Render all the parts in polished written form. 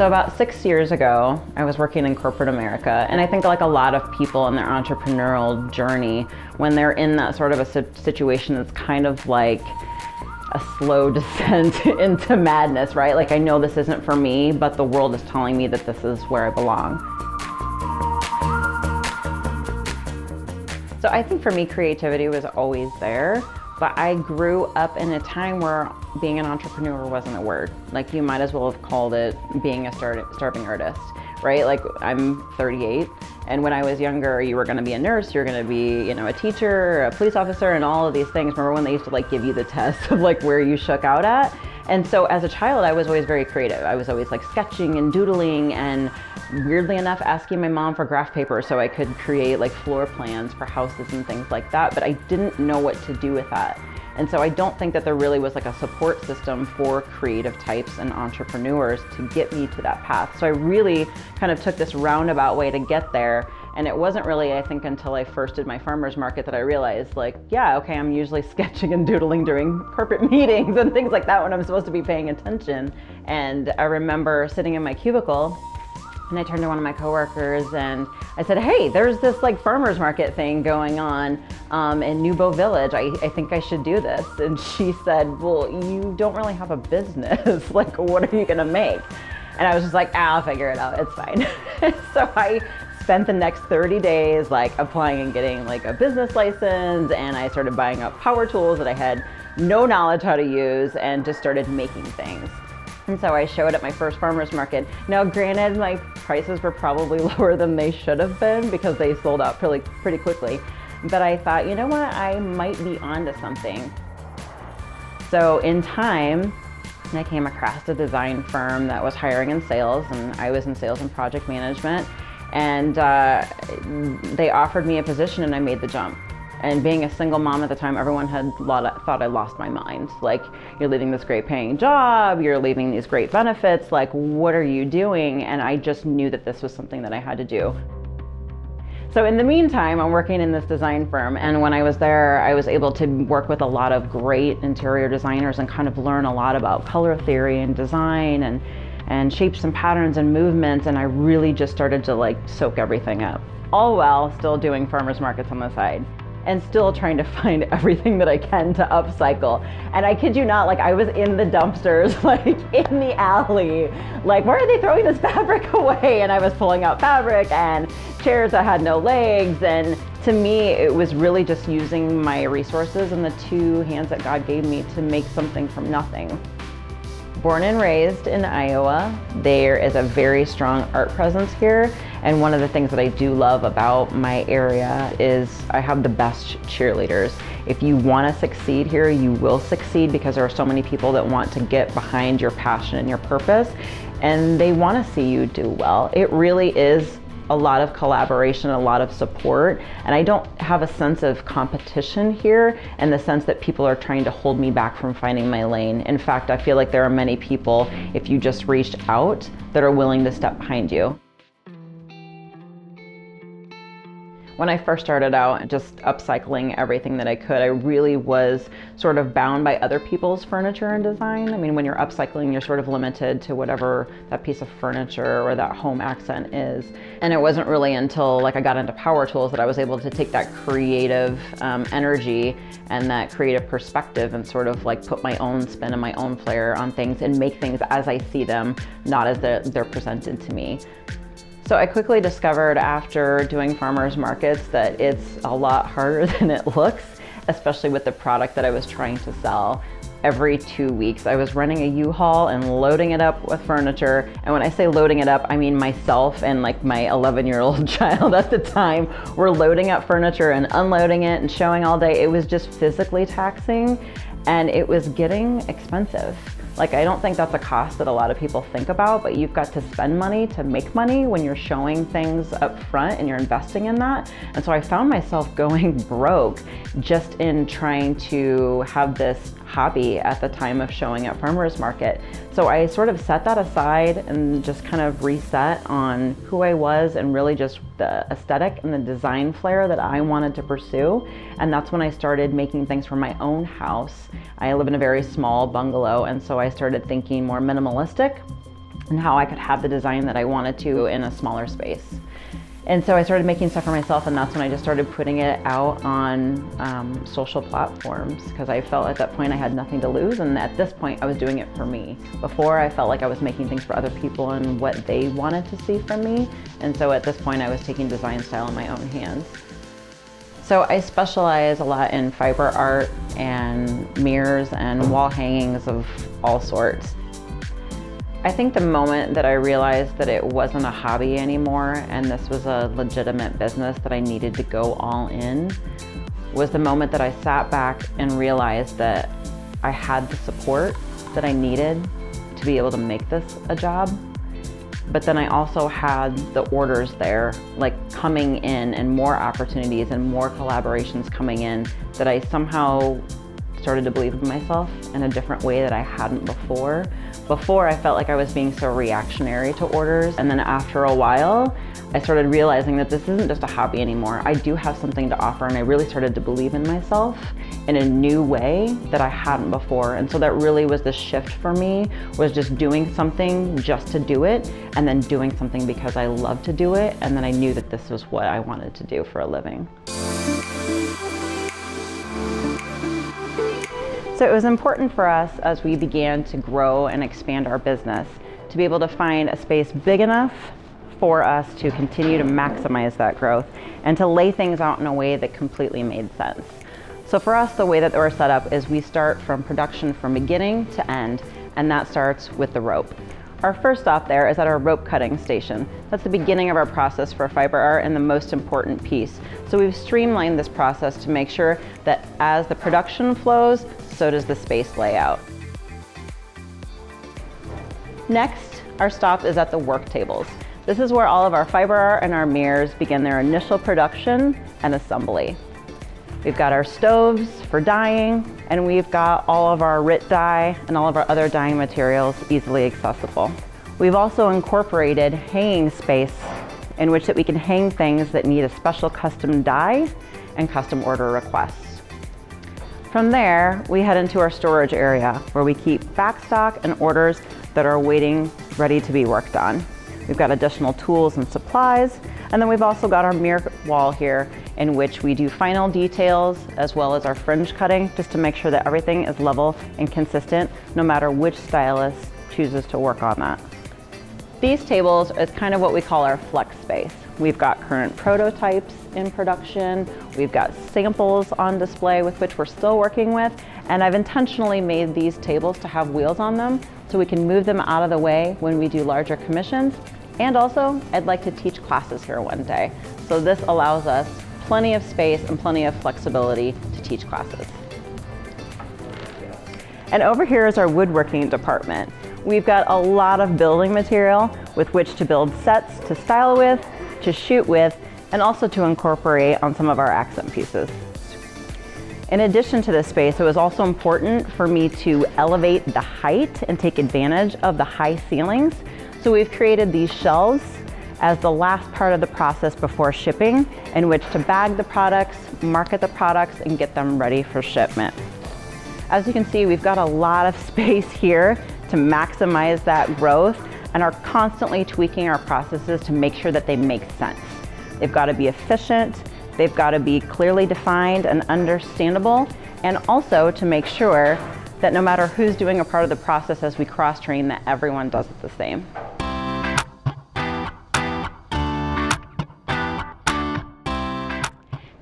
So about 6 years ago, I was working in corporate America, and I think like a lot of people in their entrepreneurial journey, when they're in that sort of a situation that's kind of like a slow descent into madness, right? Like I know this isn't for me, but the world is telling me that this is where I belong. So I think for me, creativity was always there, but I grew up in a time where being an entrepreneur wasn't a word. Like you might as well have called it being a starving artist, right? Like I'm 38, and when I was younger, you were gonna be a nurse, you're gonna be, you know, a teacher, a police officer, and all of these things. Remember when they used to like give you the test of like where you shook out at? And so as a child, I was always very creative. I was always like sketching and doodling, and weirdly enough, asking my mom for graph paper so I could create like floor plans for houses and things like that, but I didn't know what to do with that. And so I don't think that there really was like a support system for creative types and entrepreneurs to get me to that path. So I really kind of took this roundabout way to get there. And it wasn't really, I think, until I first did my farmer's market that I realized like, yeah, okay, I'm usually sketching and doodling during corporate meetings and things like that when I'm supposed to be paying attention. And I remember sitting in my cubicle, and I turned to one of my coworkers and I said, hey, there's this like farmer's market thing going on in Newbo Village. I think I should do this. And she said, well, you don't really have a business. Like, what are you gonna make? And I was just like, I'll figure it out, it's fine. So I spent the next 30 days like applying and getting like a business license, and I started buying up power tools that I had no knowledge how to use and just started making things. And so I showed at my first farmer's market. Now granted, my prices were probably lower than they should have been because they sold out pretty quickly. But I thought, you know what, I might be onto something. So in time, I came across a design firm that was hiring in sales, and I was in sales and project management. And they offered me a position and I made the jump. And being a single mom at the time, everyone had thought I lost my mind. Like, you're leaving this great paying job, you're leaving these great benefits, like what are you doing? And I just knew that this was something that I had to do. So in the meantime, I'm working in this design firm, and when I was there, I was able to work with a lot of great interior designers and kind of learn a lot about color theory and design and shapes and patterns and movements, and I really just started to like soak everything up. All while still doing farmers markets on the side, and still trying to find everything that I can to upcycle. And I kid you not, like I was in the dumpsters, like in the alley, like where are they throwing this fabric away? And I was pulling out fabric and chairs that had no legs. And to me, it was really just using my resources and the two hands that God gave me to make something from nothing. Born and raised in Iowa, there is a very strong art presence here. And one of the things that I do love about my area is I have the best cheerleaders. If you want to succeed here, you will succeed because there are so many people that want to get behind your passion and your purpose, and they want to see you do well. It really is a lot of collaboration, a lot of support, and I don't have a sense of competition here in the sense that people are trying to hold me back from finding my lane. In fact, I feel like there are many people, if you just reached out, that are willing to step behind you. When I first started out just upcycling everything that I could, I really was sort of bound by other people's furniture and design. I mean, when you're upcycling, you're sort of limited to whatever that piece of furniture or that home accent is. And it wasn't really until like I got into power tools that I was able to take that creative energy and that creative perspective and sort of like put my own spin and my own flair on things and make things as I see them, not as they're presented to me. So I quickly discovered after doing farmers markets that it's a lot harder than it looks, especially with the product that I was trying to sell. Every 2 weeks, I was running a U-Haul and loading it up with furniture. And when I say loading it up, I mean myself and like my 11-year-old child at the time were loading up furniture and unloading it and showing all day. It was just physically taxing, and it was getting expensive. Like, I don't think that's a cost that a lot of people think about, but you've got to spend money to make money when you're showing things up front and you're investing in that. And so I found myself going broke just in trying to have this hobby at the time of showing at farmers market. So I sort of set that aside and just kind of reset on who I was and really just the aesthetic and the design flair that I wanted to pursue. And that's when I started making things for my own house. I live in a very small bungalow, and so I started thinking more minimalistic and how I could have the design that I wanted to in a smaller space. And so I started making stuff for myself, and that's when I just started putting it out on social platforms, because I felt at that point I had nothing to lose, and at this point I was doing it for me. Before, I felt like I was making things for other people and what they wanted to see from me, and so at this point I was taking design style in my own hands. So I specialize a lot in fiber art and mirrors and wall hangings of all sorts. I think the moment that I realized that it wasn't a hobby anymore and this was a legitimate business that I needed to go all in was the moment that I sat back and realized that I had the support that I needed to be able to make this a job. But then I also had the orders there, like coming in, and more opportunities and more collaborations coming in, that I somehow started to believe in myself in a different way that I hadn't before. Before, I felt like I was being so reactionary to orders, and then after a while, I started realizing that this isn't just a hobby anymore. I do have something to offer, and I really started to believe in myself in a new way that I hadn't before. And so that really was the shift for me, was just doing something just to do it, and then doing something because I love to do it, and then I knew that this was what I wanted to do for a living. So it was important for us as we began to grow and expand our business to be able to find a space big enough for us to continue to maximize that growth and to lay things out in a way that completely made sense. So for us, the way that we're set up is we start from production from beginning to end, and that starts with the rope. Our first stop there is at our rope cutting station. That's the beginning of our process for fiber art and the most important piece. So we've streamlined this process to make sure that as the production flows, so does the space layout. Next, our stop is at the work tables. This is where all of our fiber art and our mirrors begin their initial production and assembly. We've got our stoves for dyeing, and we've got all of our RIT dye and all of our other dyeing materials easily accessible. We've also incorporated hanging space in which that we can hang things that need a special custom dye and custom order requests. From there, we head into our storage area where we keep backstock and orders that are waiting, ready to be worked on. We've got additional tools and supplies, and then we've also got our mirror wall here in which we do final details as well as our fringe cutting, just to make sure that everything is level and consistent no matter which stylist chooses to work on that. These tables is kind of what we call our flex space. We've got current prototypes in production, we've got samples on display with which we're still working with, and I've intentionally made these tables to have wheels on them so we can move them out of the way when we do larger commissions. And also, I'd like to teach classes here one day. So this allows us plenty of space and plenty of flexibility to teach classes. And over here is our woodworking department. We've got a lot of building material with which to build sets to style with, to shoot with, and also to incorporate on some of our accent pieces. In addition to this space, it was also important for me to elevate the height and take advantage of the high ceilings. So we've created these shelves as the last part of the process before shipping, in which to bag the products, market the products, and get them ready for shipment. As you can see, we've got a lot of space here to maximize that growth and are constantly tweaking our processes to make sure that they make sense. They've got to be efficient, they've got to be clearly defined and understandable, and also to make sure that no matter who's doing a part of the process as we cross-train, that everyone does it the same.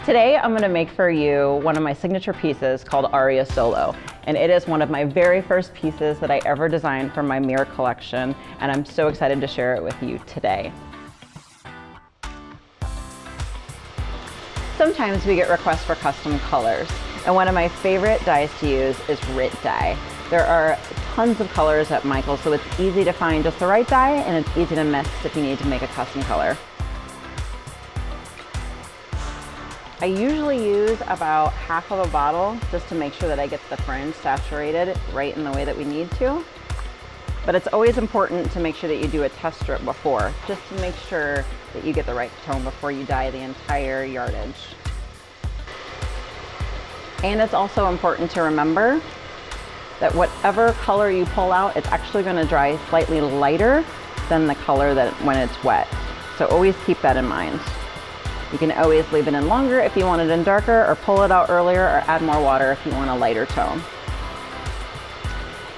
Today, I'm going to make for you one of my signature pieces called Aria-Solo, and it is one of my very first pieces that I ever designed for my mirror collection, and I'm so excited to share it with you today. Sometimes we get requests for custom colors, and one of my favorite dyes to use is RIT dye. There are tons of colors at Michael's, so it's easy to find just the right dye, and it's easy to mix if you need to make a custom color. I usually use about half of a bottle just to make sure that I get the fringe saturated right in the way that we need to. But it's always important to make sure that you do a test strip before, just to make sure that you get the right tone before you dye the entire yardage. And it's also important to remember that whatever color you pull out, it's actually gonna dry slightly lighter than the color that when it's wet. So always keep that in mind. You can always leave it in longer if you want it in darker, or pull it out earlier, or add more water if you want a lighter tone.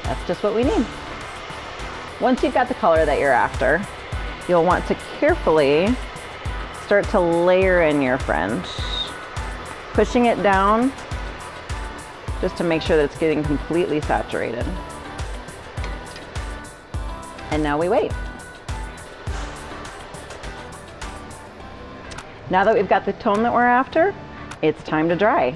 That's just what we need. Once you've got the color that you're after, you'll want to carefully start to layer in your fringe, pushing it down just to make sure that it's getting completely saturated. And now we wait. Now that we've got the tone that we're after, it's time to dry.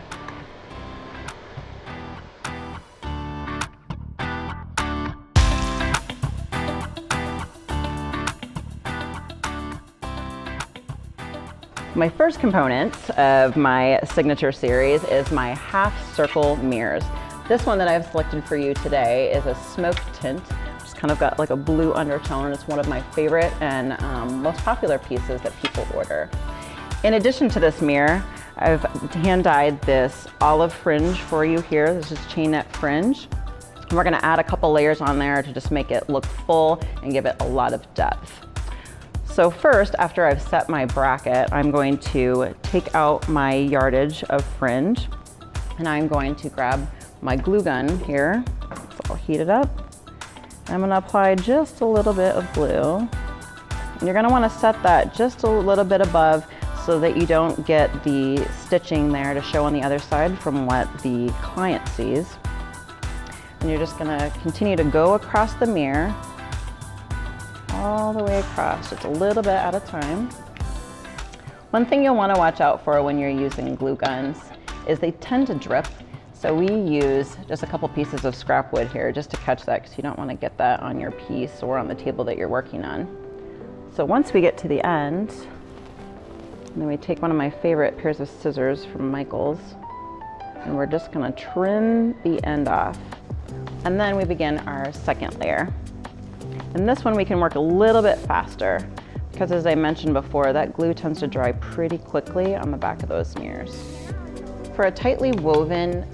My first component of my signature series is my half circle mirrors. This one that I've selected for you today is a smoke tint. It's kind of got like a blue undertone. It's one of my favorite and most popular pieces that people order. In addition to this mirror, I've hand dyed this olive fringe for you here. This is chain net fringe. And we're gonna add a couple layers on there to just make it look full and give it a lot of depth. So first, after I've set my bracket, I'm going to take out my yardage of fringe, and I'm going to grab my glue gun here. So I'll heat it up. I'm gonna apply just a little bit of glue. And you're gonna wanna set that just a little bit above so that you don't get the stitching there to show on the other side from what the client sees. And you're just gonna continue to go across the mirror, all the way across, just a little bit at a time. One thing you'll want to watch out for when you're using glue guns is they tend to drip. So we use just a couple pieces of scrap wood here just to catch that, because you don't want to get that on your piece or on the table that you're working on. So once we get to the end, then we take one of my favorite pairs of scissors from Michael's, and we're just going to trim the end off. And then we begin our second layer. And this one we can work a little bit faster because, as I mentioned before, that glue tends to dry pretty quickly on the back of those mirrors. For a tightly woven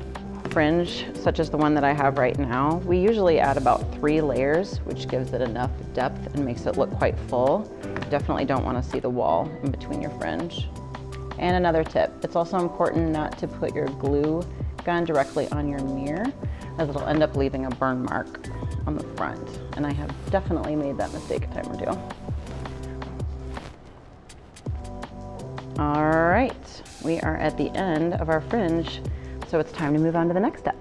fringe, such as the one that I have right now, we usually add about 3 layers, which gives it enough depth and makes it look quite full. You definitely don't want to see the wall in between your fringe. And another tip, it's also important not to put your glue gun directly on your mirror, as it'll end up leaving a burn mark on the front. And I have definitely made that mistake a time or two. All right, we are at the end of our fringe, so it's time to move on to the next step.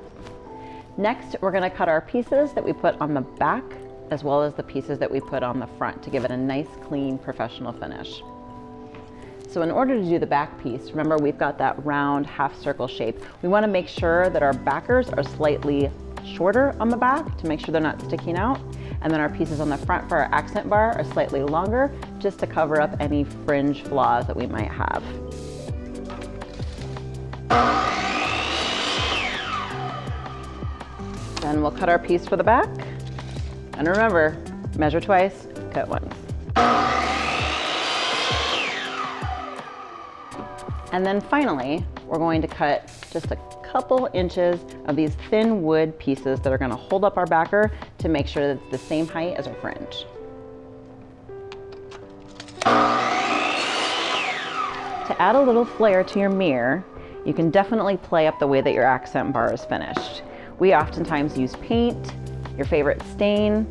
Next, we're gonna cut our pieces that we put on the back, as well as the pieces that we put on the front to give it a nice, clean, professional finish. So in order to do the back piece, remember we've got that round half circle shape. We wanna make sure that our backers are slightly shorter on the back to make sure they're not sticking out. And then our pieces on the front for our accent bar are slightly longer, just to cover up any fringe flaws that we might have. Then we'll cut our piece for the back. And remember, measure twice, cut once. And then finally, we're going to cut just a couple inches of these thin wood pieces that are going to hold up our backer to make sure that it's the same height as our fringe. To add a little flair to your mirror, you can definitely play up the way that your accent bar is finished. We oftentimes use paint, your favorite stain,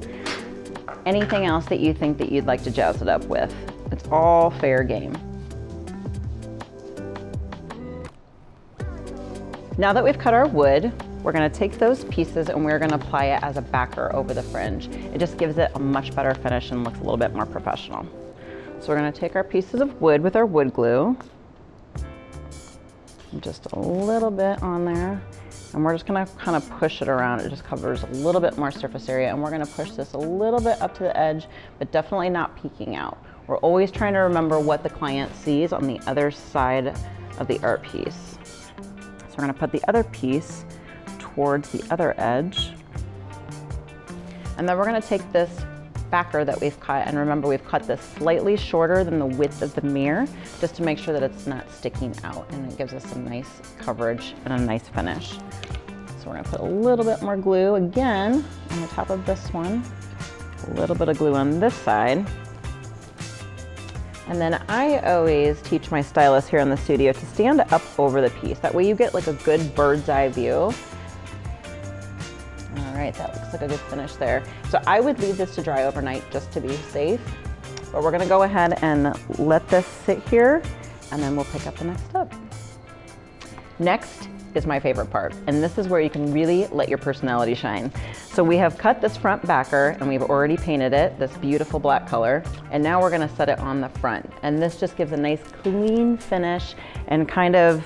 anything else that you think that you'd like to jazz it up with. It's all fair game. Now that we've cut our wood, we're gonna take those pieces and we're gonna apply it as a backer over the fringe. It just gives it a much better finish and looks a little bit more professional. So we're gonna take our pieces of wood with our wood glue, just a little bit on there, and we're just gonna kind of push it around. It just covers a little bit more surface area, and we're gonna push this a little bit up to the edge, but definitely not peeking out. We're always trying to remember what the client sees on the other side of the art piece. So we're gonna put the other piece towards the other edge. And then we're gonna take this backer that we've cut, and remember we've cut this slightly shorter than the width of the mirror, just to make sure that it's not sticking out, and it gives us some nice coverage and a nice finish. So we're gonna put a little bit more glue again on the top of this one. A little bit of glue on this side. And then I always teach my stylists here in the studio to stand up over the piece. That way you get like a good bird's eye view. All right, that looks like a good finish there. So I would leave this to dry overnight just to be safe. But we're gonna go ahead and let this sit here, and then we'll pick up the next step. Next is my favorite part, and this is where you can really let your personality shine. So we have cut this front backer and we've already painted it this beautiful black color, and now we're gonna set it on the front. And this just gives a nice clean finish and kind of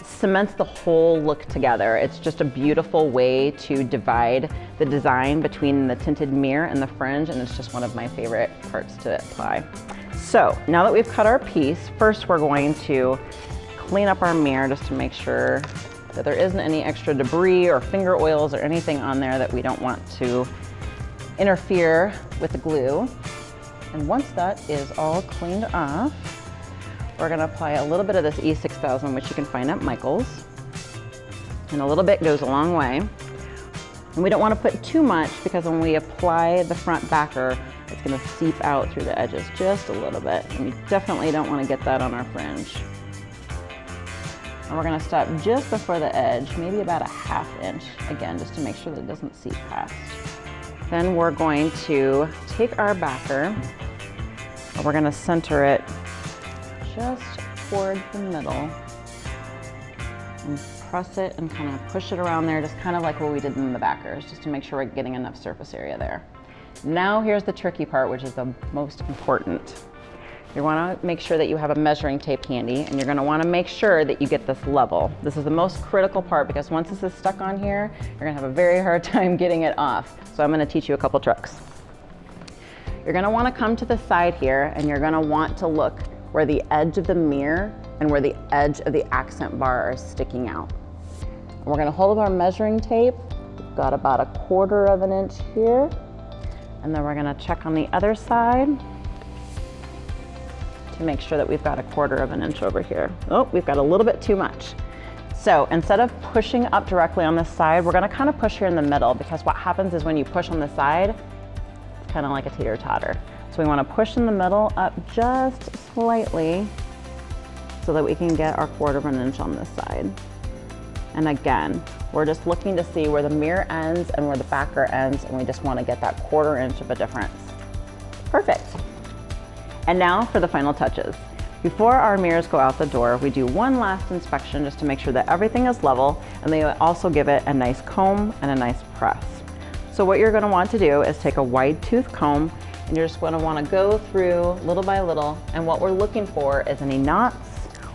cements the whole look together. It's just a beautiful way to divide the design between the tinted mirror and the fringe, and it's just one of my favorite parts to apply. So now that we've cut our piece, first we're going to clean up our mirror just to make sure that there isn't any extra debris or finger oils or anything on there that we don't want to interfere with the glue. And once that is all cleaned off, we're gonna apply a little bit of this E6000, which you can find at Michael's. And a little bit goes a long way. And we don't wanna put too much, because when we apply the front backer, it's gonna seep out through the edges just a little bit. And we definitely don't wanna get that on our fringe. And we're gonna stop just before the edge, maybe about a ½ inch, again, just to make sure that it doesn't seep past. Then we're going to take our backer, and we're gonna center it just toward the middle and press it and kind of push it around there, just kind of like what we did in the backers, just to make sure we're getting enough surface area there. Now here's the tricky part, which is the most important. You want to make sure that you have a measuring tape handy, and you're going to want to make sure that you get this level. This is the most critical part, because once this is stuck on here, you're going to have a very hard time getting it off. So I'm going to teach you a couple tricks. You're going to want to come to the side here, and you're going to want to look where the edge of the mirror and where the edge of the accent bar are sticking out. And we're going to hold our measuring tape. We've got about a ½ inch here, and then we're going to check on the other side to make sure that we've got a ½ inch over here. Oh, we've got a little bit too much. So instead of pushing up directly on this side, we're gonna kind of push here in the middle, because what happens is when you push on the side, it's kind of like a teeter-totter. So we wanna push in the middle up just slightly so that we can get our ½ inch on this side. And again, we're just looking to see where the mirror ends and where the backer ends, and we just wanna get that ½ inch of a difference. Perfect. And now for the final touches. Before our mirrors go out the door, we do one last inspection just to make sure that everything is level, and they also give it a nice comb and a nice press. So what you're gonna want to do is take a wide tooth comb, and you're just gonna wanna go through little by little, and what we're looking for is any knots,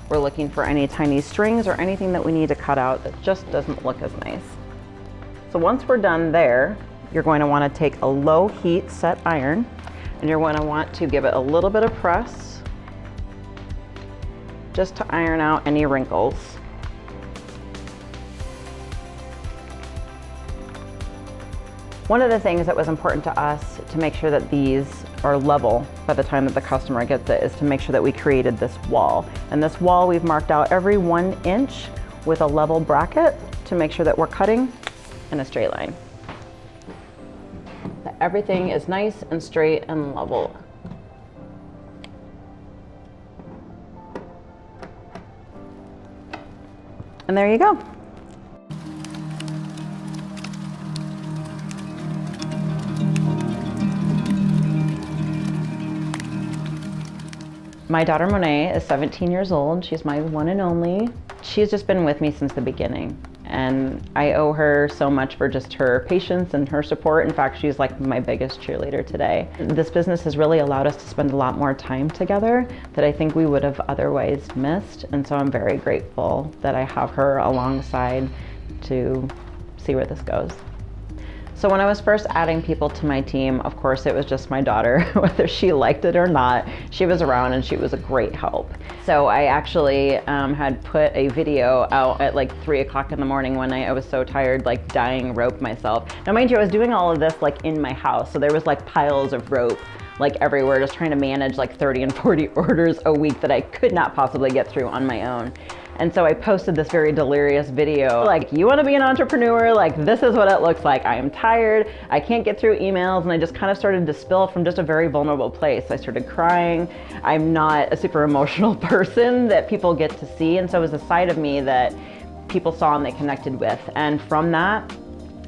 we're looking for any tiny strings or anything that we need to cut out that just doesn't look as nice. So once we're done there, you're going to wanna take a low heat set iron, and you're going to want to give it a little bit of press just to iron out any wrinkles. One of the things that was important to us to make sure that these are level by the time that the customer gets it is to make sure that we created this wall. And this wall we've marked out every 1 inch with a level bracket to make sure that we're cutting in a straight line. That everything is nice and straight and level. And there you go. My daughter Monet is 17 years old. She's my one and only. She's just been with me since the beginning. And I owe her so much for just her patience and her support. In fact, she's like my biggest cheerleader today. This business has really allowed us to spend a lot more time together that I think we would have otherwise missed. And so I'm very grateful that I have her alongside to see where this goes. So when I was first adding people to my team, of course, it was just my daughter, whether she liked it or not. She was around and she was a great help. So I actually had put a video out at like 3 o'clock in the morning one night. I was so tired, like dying rope myself. Now mind you, I was doing all of this like in my house. So there was like piles of rope like everywhere, just trying to manage like 30 and 40 orders a week that I could not possibly get through on my own. And so I posted this very delirious video, like, you wanna be an entrepreneur? Like, this is what it looks like. I am tired, I can't get through emails, and I just kind of started to spill from just a very vulnerable place. I started crying. I'm not a super emotional person that people get to see, and so it was a side of me that people saw and they connected with. And from that,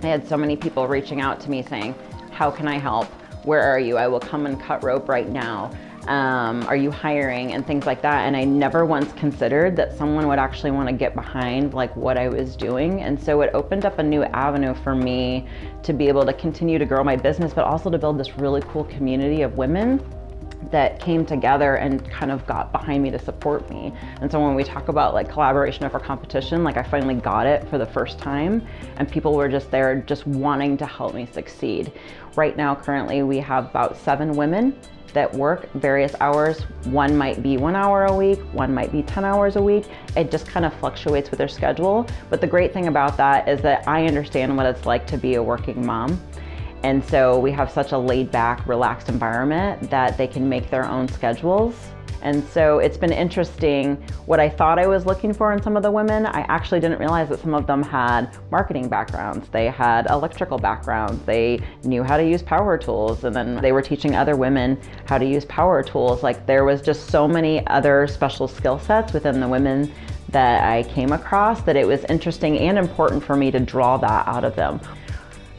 I had so many people reaching out to me saying, how can I help? Where are you? I will come and cut rope right now. Are you hiring? And things like that. And I never once considered that someone would actually want to get behind like what I was doing. And so it opened up a new avenue for me to be able to continue to grow my business, but also to build this really cool community of women that came together and kind of got behind me to support me. And so when we talk about like collaboration over competition, like I finally got it for the first time, and people were just there just wanting to help me succeed. Right now, currently, we have about 7 women that work various hours. One might be 1 hour a week, one might be 10 hours a week. It just kind of fluctuates with their schedule. But the great thing about that is that I understand what it's like to be a working mom. And so we have such a laid back, relaxed environment that they can make their own schedules. And so it's been interesting. What I thought I was looking for in some of the women, I actually didn't realize that some of them had marketing backgrounds. They had electrical backgrounds. They knew how to use power tools. And then they were teaching other women how to use power tools. Like, there was just so many other special skill sets within the women that I came across that it was interesting and important for me to draw that out of them.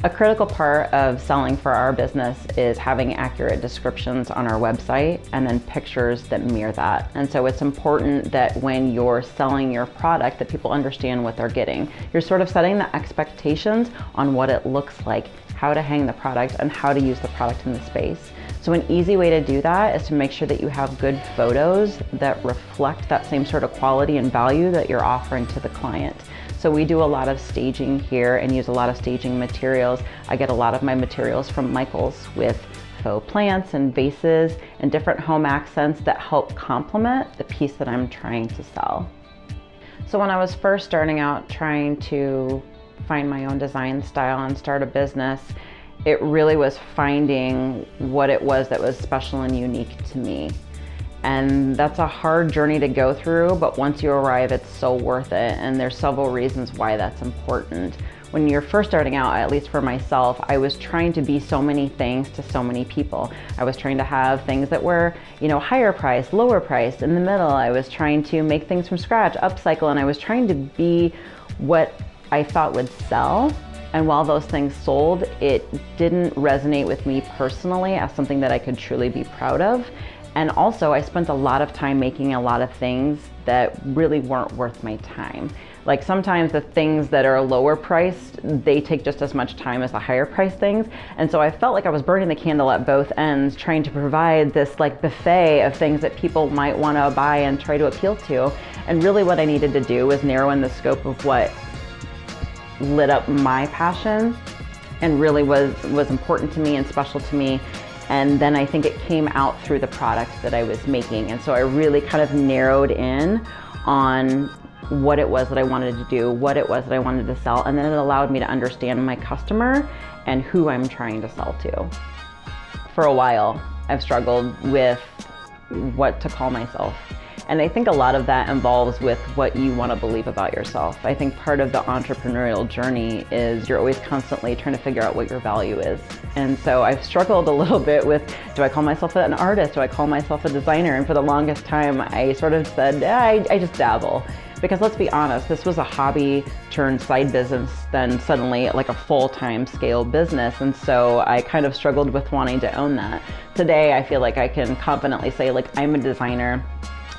A critical part of selling for our business is having accurate descriptions on our website and then pictures that mirror that. And so it's important that when you're selling your product that people understand what they're getting. You're sort of setting the expectations on what it looks like, how to hang the product, and how to use the product in the space. So an easy way to do that is to make sure that you have good photos that reflect that same sort of quality and value that you're offering to the client. So we do a lot of staging here and use a lot of staging materials. I get a lot of my materials from Michael's with faux plants and vases and different home accents that help complement the piece that I'm trying to sell. So when I was first starting out trying to find my own design style and start a business, it really was finding what it was that was special and unique to me. And that's a hard journey to go through, but once you arrive, it's so worth it. And there's several reasons why that's important. When you're first starting out, at least for myself, I was trying to be so many things to so many people. I was trying to have things that were, higher priced, lower priced, in the middle. I was trying to make things from scratch, upcycle, and I was trying to be what I thought would sell. And while those things sold, it didn't resonate with me personally as something that I could truly be proud of. And also, I spent a lot of time making a lot of things that really weren't worth my time. Like, sometimes the things that are lower priced, they take just as much time as the higher priced things. And so I felt like I was burning the candle at both ends, trying to provide this like buffet of things that people might want to buy and try to appeal to. And really what I needed to do was narrow in the scope of what lit up my passion and really was important to me and special to me. And then I think it came out through the product that I was making. And so I really kind of narrowed in on what it was that I wanted to do, what it was that I wanted to sell. And then it allowed me to understand my customer and who I'm trying to sell to. For a while, I've struggled with what to call myself. And I think a lot of that involves with what you want to believe about yourself. I think part of the entrepreneurial journey is you're always constantly trying to figure out what your value is. And so I've struggled a little bit with, do I call myself an artist? Do I call myself a designer? And for the longest time, I sort of said, I just dabble. Because let's be honest, this was a hobby turned side business, then suddenly like a full-time scale business. And so I kind of struggled with wanting to own that. Today, I feel like I can confidently say, like, I'm a designer,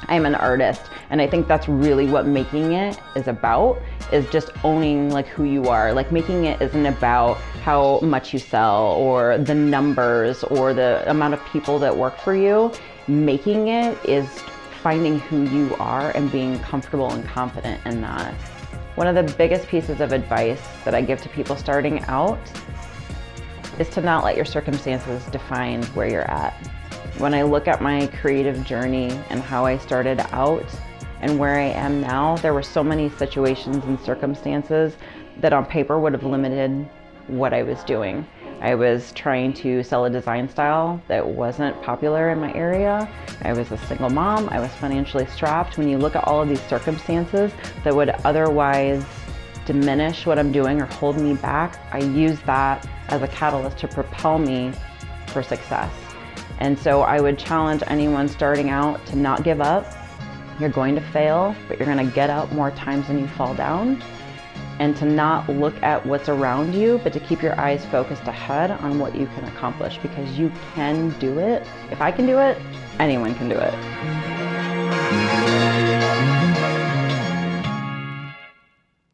I'm an artist. And I think that's really what making it is about, is just owning like who you are. Like, making it isn't about how much you sell or the numbers or the amount of people that work for you. Making it is finding who you are and being comfortable and confident in that. One of the biggest pieces of advice that I give to people starting out is to not let your circumstances define where you're at. When I look at my creative journey and how I started out and where I am now, there were so many situations and circumstances that on paper would have limited what I was doing. I was trying to sell a design style that wasn't popular in my area. I was a single mom. I was financially strapped. When you look at all of these circumstances that would otherwise diminish what I'm doing or hold me back, I use that as a catalyst to propel me for success. And so I would challenge anyone starting out to not give up. You're going to fail, but you're going to get up more times than you fall down. And to not look at what's around you, but to keep your eyes focused ahead on what you can accomplish, because you can do it. If I can do it, anyone can do it.